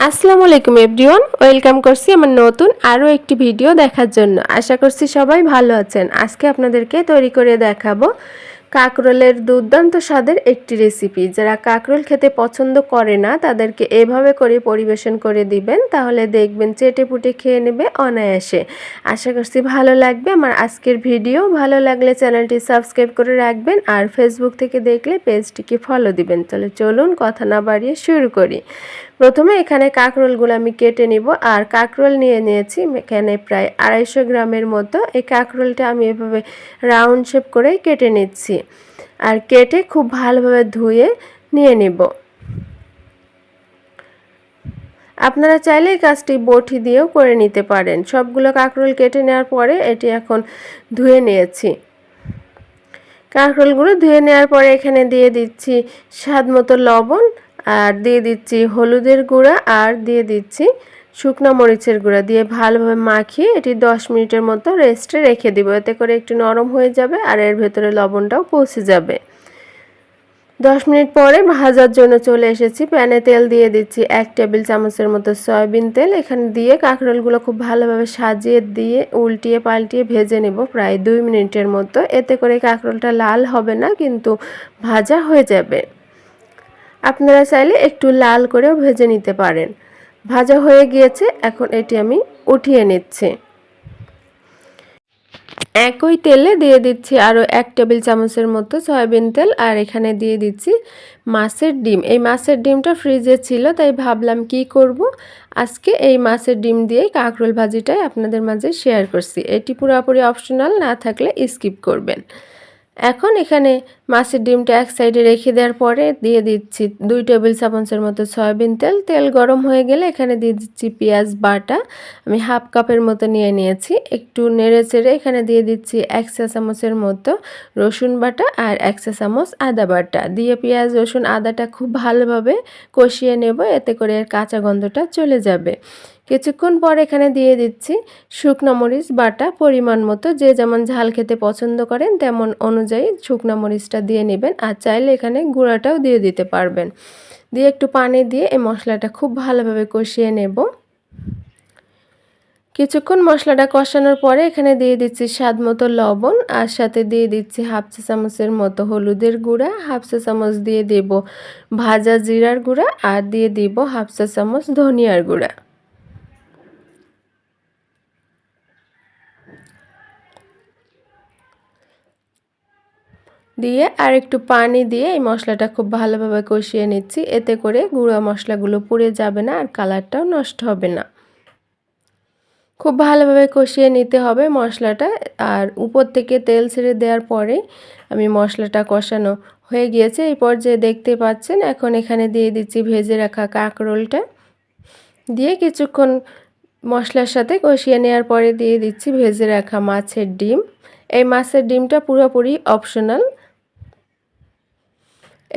আসসালামু আলাইকুম everyone, welcome করছি আমার নতুন আরও একটি ভিডিও দেখার জন্য। আশা করছি সবাই ভালো আছেন। আজকে আপনাদেরকে তৈরি করে দেখাবো কাঁকরোলের দুর্দান্ত স্বাদের একটি রেসিপি। যারা কাঁকরোল খেতে পছন্দ করে না তাদেরকে এভাবে করে পরিবেশন করে দিবেন, তাহলে দেখবেন চেটে পুটে খেয়ে নেবে অনায়াসে। আশা করছি ভালো লাগবে আমার আজকের ভিডিও। ভালো লাগলে চ্যানেলটি সাবস্ক্রাইব করে রাখবেন, আর ফেসবুক থেকে দেখলে পেজটিকে ফলো দিবেন। তাহলে চলুন কথা না বাড়িয়ে শুরু করি। প্রথমে এখানে কাঁকরোলগুলো আমি কেটে নিব, আর কাঁকরোল নিয়ে নিয়েছি এখানে প্রায় 250 গ্রামের মতো। এই কাঁকরোলটা আমি এভাবে রাউন্ড শেপ করে কেটে নিচ্ছি, আর কেটে খুব ভালোভাবে ধুয়ে নিয়ে নিব। আপনারা চাইলে এই কাজটি বটি দিয়েও করে নিতে পারেন। সবগুলো কাঁকরোল কেটে নেওয়ার পরে এটি এখন ধুয়ে নিয়েছি। কাঁকরোলগুলো ধুয়ে নেওয়ার পরে এখানে দিয়ে দিচ্ছি স্বাদ মতো লবণ, আর দিয়ে দিচ্ছি হলুদের গুঁড়া, আর দিয়ে দিচ্ছি শুকনো মরিচের গুঁড়া দিয়ে ভালোভাবে মাখিয়ে এটি 10 মিনিটের মতো রেস্টে রেখে দিব। এতে করে একটু নরম হয়ে যাবে আর এর ভেতরে লবণটাও পৌঁছে যাবে। 10 মিনিট পরে ভাজার জন্য চলে এসেছি। প্যানে তেল দিয়ে দিচ্ছি 1 টেবিল চামচের মতো সয়াবিন তেল। এখানে দিয়ে কাঁকরোলগুলো খুব ভালোভাবে সাজিয়ে দিয়ে উল্টিয়ে পাল্টিয়ে ভেজে নেব প্রায় 2 মিনিটের মতো। এতে করে কাঁকরোলটা লাল হবে না, কিন্তু ভাজা হয়ে যাবে। আপনারা চাইলে একটু লাল করেও ভেজে নিতে পারেন। ভাজা হয়ে গিয়েছে, এখন এটি আমি উঠিয়ে নিচ্ছি। একই তেলে দিয়ে দিচ্ছি আরও 1 টেবিল চামচের মতো সয়াবিন তেল, আর এখানে দিয়ে দিচ্ছি মাছের ডিম। এই মাছের ডিমটা ফ্রিজে ছিল, তাই ভাবলাম কি করব, আজকে এই মাছের ডিম দিয়েই কাঁকরোল ভাজিটাই আপনাদের মাঝে শেয়ার করছি। এটি পুরোপুরি অপশনাল, না থাকলে স্কিপ করবেন। এখন এখানে মাছের ডিমটা এক সাইডে রেখে দেওয়ার পরে দিয়ে দিচ্ছি 2 টেবিল চামচের মতো সয়াবিন তেল। তেল গরম হয়ে গেলে এখানে দিয়ে দিচ্ছি পেঁয়াজ বাটা। আমি হাফ কাপের মতো নিয়ে নিয়েছি। একটু নেড়ে চেড়ে এখানে দিয়ে দিচ্ছি 1 চা চামচের মতো রসুন বাটা, আর 1 চা চামচ আদা বাটা দিয়ে পেঁয়াজ রসুন আদাটা খুব ভালোভাবে কষিয়ে নেব। এতে করে এর কাঁচা গন্ধটা চলে যাবে। কিছুক্ষণ পর এখানে দিয়ে দিচ্ছি শুকনো মরিচ বাটা পরিমাণ মতো। যে যেমন ঝাল খেতে পছন্দ করেন তেমন অনুযায়ী শুকনো মরিচটা দিয়ে নেবেন, আর চাইলে এখানে গুঁড়াটাও দিয়ে দিতে পারবেন। দিয়ে একটু পানি দিয়ে এই মশলাটা খুব ভালোভাবে কষিয়ে নেব। কিছুক্ষণ মশলাটা কষানোর পরে এখানে দিয়ে দিচ্ছি স্বাদ মতো লবণ, আর সাথে দিয়ে দিচ্ছি হাফ চা চামচের মতো হলুদের গুঁড়া, হাফ চা চামচ দিয়ে দেব ভাজা জিরার গুঁড়া, আর দিয়ে দিব হাফ চা চামচ ধনিয়ার গুঁড়া। দিয়ে আর একটু পানি দিয়ে এই মশলাটা খুব ভালোভাবে কষিয়ে নিচ্ছি। এতে করে গুঁড়া মশলাগুলো পুড়ে যাবে না, আর কালারটাও নষ্ট হবে না। খুব ভালোভাবে কষিয়ে নিতে হবে মশলাটা। আর উপর থেকে তেল ছেড়ে দেওয়ার পরে আমি মশলাটা কষানো হয়ে গিয়েছে। এই পর্যায়ে দেখতে পাচ্ছেন এখন এখানে দিয়ে দিচ্ছি ভেজে রাখা কাঁকরোলটা। দিয়ে কিছুক্ষণ মশলার সাথে কষিয়ে নেওয়ার পরে দিয়ে দিচ্ছি ভেজে রাখা মাছের ডিম। এই মাছের ডিমটা পুরোপুরি অপশনাল।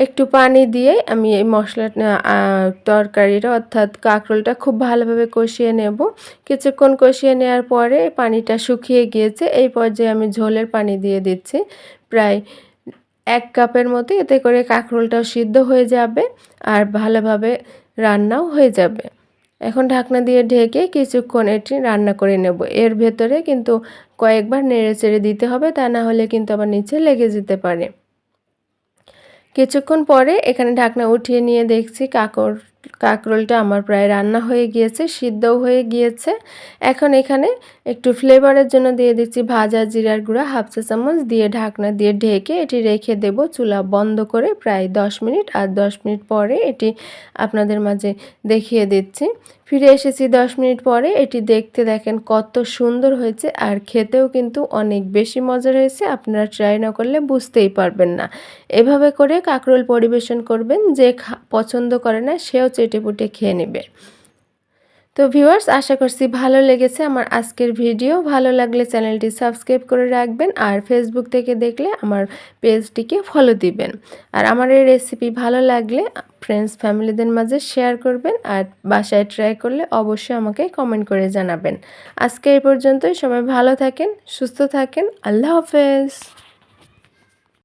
একটু পানি দিয়ে আমি এই তরকারিটা অর্থাৎ কাঁকরোলটা খুব ভালোভাবে কষিয়ে নেব। কিছুক্ষণ কষিয়ে নেওয়ার পরে পানিটা শুকিয়ে গিয়েছে। এই পর্যায়ে আমি ঝোলের পানি দিয়ে দিচ্ছি প্রায় 1 কাপের মতো। এতে করে কাঁকরোলটাও সিদ্ধ হয়ে যাবে আর ভালোভাবে রান্নাও হয়ে যাবে। এখন ঢাকনা দিয়ে ঢেকে কিছুক্ষণ এটি রান্না করে নেব। এর ভেতরে কিন্তু কয়েকবার নেড়ে চেড়ে দিতে হবে, তা না হলে কিন্তু আবার নিচে লেগে যেতে পারে। কিছুক্ষণ পরে এখানে ঢাকনা উঠিয়ে নিয়ে দেখছি কাঁকরোলটা আমার প্রায় রান্না হয়ে গিয়েছে, সিদ্ধও হয়ে গিয়েছে। এখন এখানে একটু ফ্লেভারের জন্য দিয়ে দিচ্ছি ভাজা জিরার গুঁড়া হাফ চা চামচ, দিয়ে ঢাকনা দিয়ে ঢেকে এটি রেখে দেব চুলা বন্ধ করে প্রায় 10 মিনিট। আর 10 মিনিট পরে এটি আপনাদের মাঝে দেখিয়ে দিচ্ছি। ফিরে এসেছি 10 মিনিট পরে। এটি দেখতে দেখেন কত সুন্দর হয়েছে, আর খেতেও কিন্তু অনেক বেশি মজার হয়েছে। আপনারা ট্রাই না করলে বুঝতেই পারবেন না। এভাবে করে কাঁকরোল পরিবেশন করবেন, যে পছন্দ করে না সেও চেটেপুটে খেয়ে নেবে। তো ভিউয়ার্স, আশা করছি ভালো লেগেছে আমার আজকের ভিডিও। ভালো লাগলে চ্যানেলটি সাবস্ক্রাইব করে রাখবেন, আর ফেসবুক থেকে দেখলে আমার পেজটিকে ফলো দিবেন। আর আমার এই রেসিপি ভালো লাগলে ফ্রেন্ডস ফ্যামিলিদের মাঝে শেয়ার করবেন, আর বাসায় ট্রাই করলে অবশ্যই আমাকে কমেন্ট করে জানাবেন। আজকে এই পর্যন্তই। সবাই ভালো থাকেন, সুস্থ থাকেন। আল্লাহ হাফেজ।